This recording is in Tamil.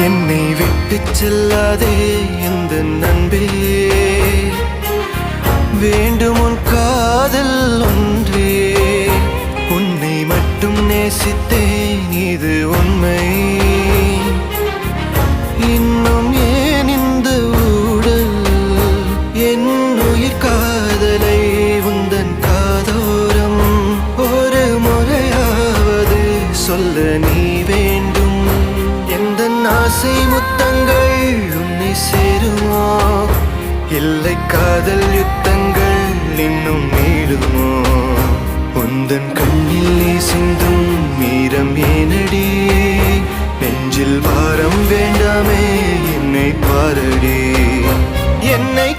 என்னை விட்டு செல்லாதே எந்த நண்பே, வேண்டும் உன் காதல் ஒன்றே. உன்னை மட்டும் நேசித்தேன் இது உண்மை. இன்னும் ஏன் இந்த ஊடல் என் உயிர் காதலை உந்தன் காதோரம் ஒரு முறையாவது சொல்ல நீ வேண்டும். எந்த ஆசை முத்தங்கள் உன்னை சேருமோ, இல்லை காதல் யுத்தங்கள் இன்னும் நீடுமோ. உந்தன் கண்ணில் நீ சிந்தும் மீரம் ஏனடி, நெஞ்சில் பாரம் வேண்டாமே என்னை பாரடி. என்னை